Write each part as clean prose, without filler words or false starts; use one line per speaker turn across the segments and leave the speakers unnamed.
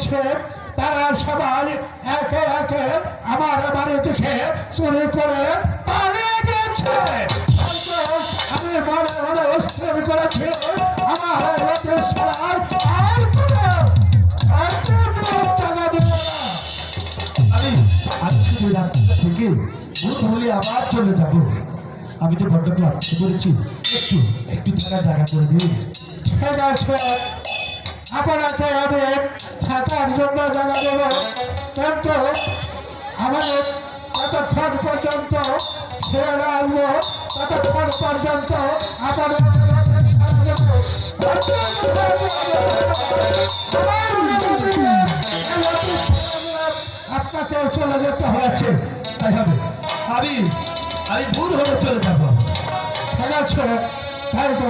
গিয়েছে তারা সবাই একে একে আমার বাড়ি থেকে চুরি করে পালিয়ে গেছে। আমি মনে মনে স্থির করেছি আমার সবাই আর টাকা দেব না।
আমি আজকে রাত্রিটা থেকে ভোর হলে আবার চলে যাব। আমি তো বড্ড ক্লান্ত করেছি, একটু একটু থাকার জায়গা করে দিন।
ঠিক আছে, আপনাকে আমি থাকার জন্য জায়গা দেব, কিন্তু আমাদের ততক্ষণ পর্যন্ত ছেড়ে আনবো, ততক্ষণ পর্যন্ত আমাদের আপনাকে চলে যেতে হয়েছে।
তাই হবে, আমি আমি ভোর হলে চলে যাব।
ঠিক আছে, তাই তো।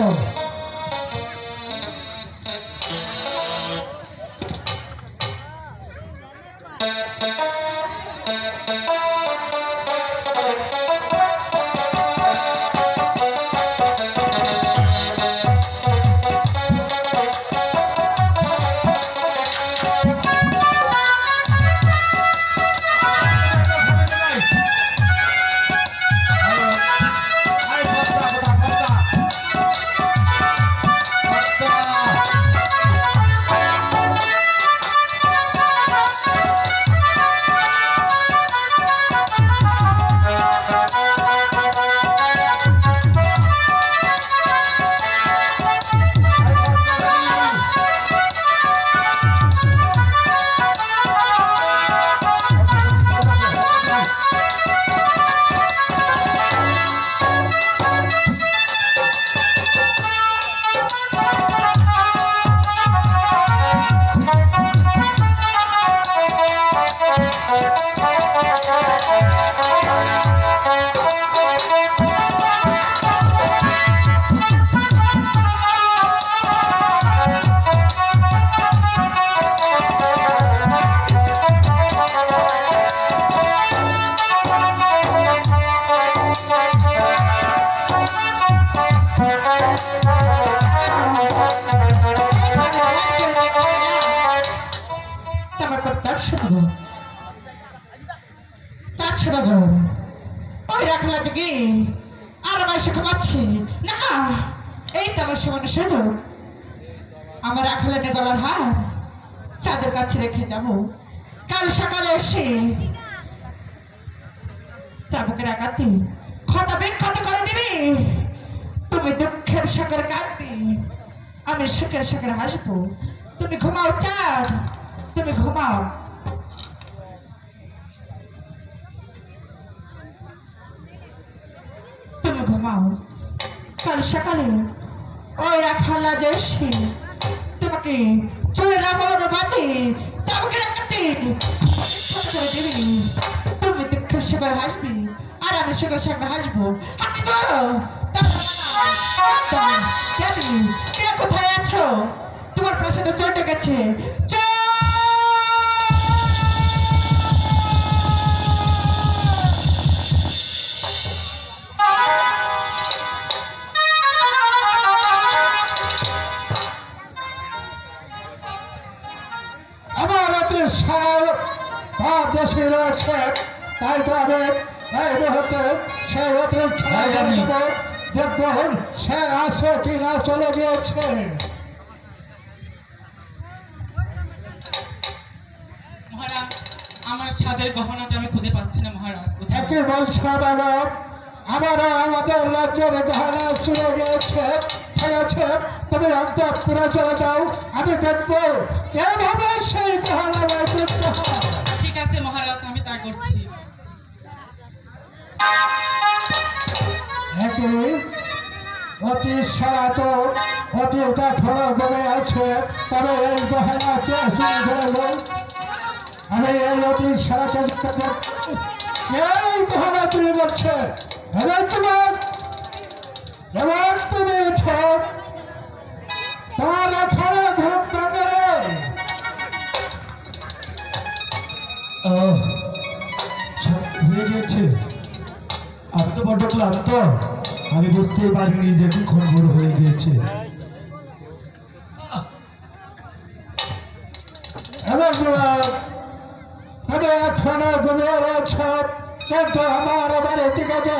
ওই রাখলা থেকে আর মাসে ঘুমাচ্ছি না, এই তো আমার সমানে শুধু আমার রাখলে গলার হার চাঁদের কাছে রেখে যাবো, কাল সকালে এসে চাবুকে রাখাতে ক্ষতা বিক্ষত করে দিবি। তুমি দুঃখের সাগর কাঁদবি, আমি সুখের সাগর হাসবো। তুমি ঘুমাও চাঁদ, তুমি ঘুমাও। তুমি ঘুমাও, কাল সকালে ওই রাখালা যে এসে তোমাকে চলে রাখালো বাদে চাবুকে রাখাতে করে দিবি। তুমি দুঃখের সাগর হাসবি আর আমি সুখের সাগর হাসবো। হাসি করো কে কোথায় আছো? তোমার পাশে তো চটে গেছে। আমার দেশে রয়েছে, তাই তো আমি এই মুহূর্তে সেই অতি দেখুন সে আছে কিনা চলে গিয়েছে।
মহারাজ, আমার ছাদের গহনাটা আমি খুঁজে পাচ্ছি না মহারাজ।
একই বলছে বাবা, আমারও আমাদের রাজ্যের গহনা চলে গিয়েছে। ঠিক আছে, তুমি অন্তঃপুরে চলে যাও, আমি দেখবো কিভাবে সেই গহনা বের করতে হয়।
ঠিক আছে মহারাজ, আমি তা করছি।
অতি সারা তো অতি দেখো বলে আছে, তবে এই গহনা কে চুরি করে? আমি এই অতি সারাতে এই গহনা চুরি করছে। এবার তুমি উঠো, তোমার এখানে ঘুম থাকে।
হয়ে গেছে, আমি তো বড্ড ক্লান্ত, আমি বুঝতেই পারিনি যে কখন ভোর হয়ে গিয়েছে। এবং তবে এখনো ঘুমিয়ে রয়েছ, কিন্তু আমার বাড়ি থেকে যে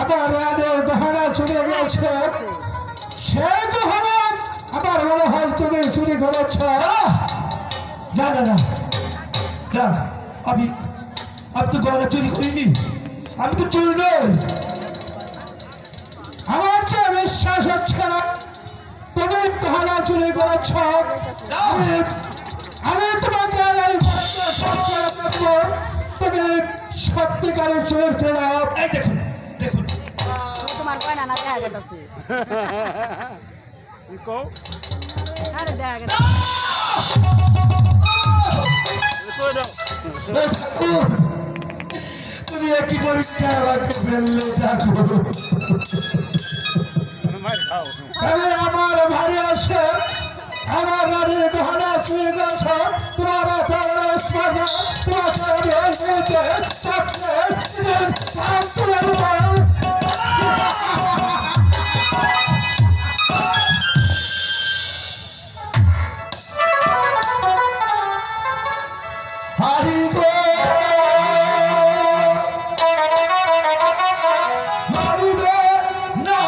আমার রানের গহনা চুরি গেছে, সেই গহনা আমার মনে হয় তুমি চুরি করেছ। না না না না, আমি তো গহনা চুরি করিনি, আমি তো চুরি নই। আমার যে বিশ্বাস হচ্ছে না তুমি গহনা চুরি করেছ। আমি তোমাকে তুমি সত্যিকারের চোর কেনা। এই দেখুন দেখুন,
তোমার কয়না না দেখা গেছে আরে দেখা গেছে
তুমি একই পরীক্ষা আমাকে ফেললে দেখো। তবে আমার ভারী আসে, আমার বাড়ির গহনা চুরি করেছ, তোমার হারি গো মারিবে না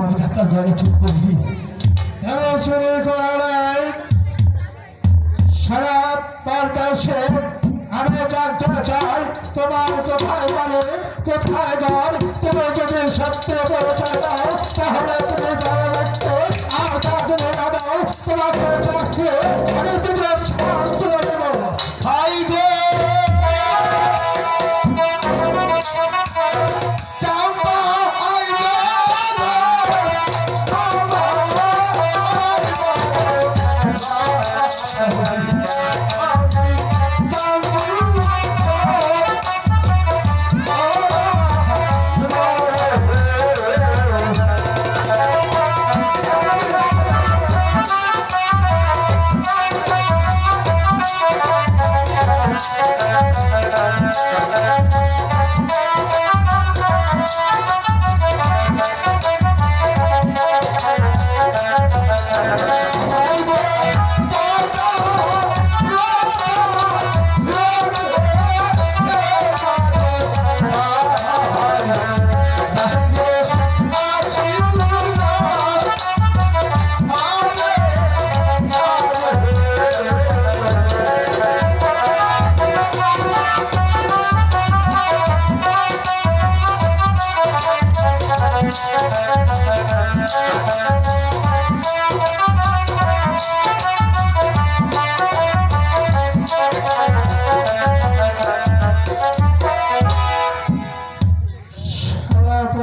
আমি ডাক্তার ঘরে ঠিক করিনি। চুরি করা নাই সারা বারদেশে। আমি জানতে চাই তোমার কোথায় বাড়ি, কোথায় ঘর। তুমি যদি সত্য পরিচয় দাও তাহলে তুমি ঘরে রাখতে, আর তা তুমি না দাও তোমাকে চাকরি আমি তোমার সমাজ তুলে দেব। হাই গো চাম্পা, হাই গো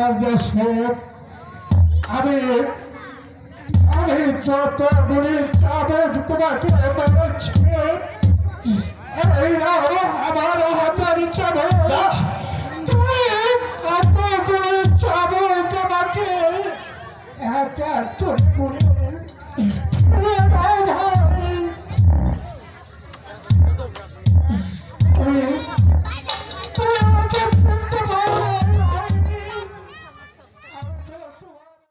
আমার দেশে আমি আমি যত গুলি তাদের তোমাকে মেরেছি এই নাও আমার হাতের চাবল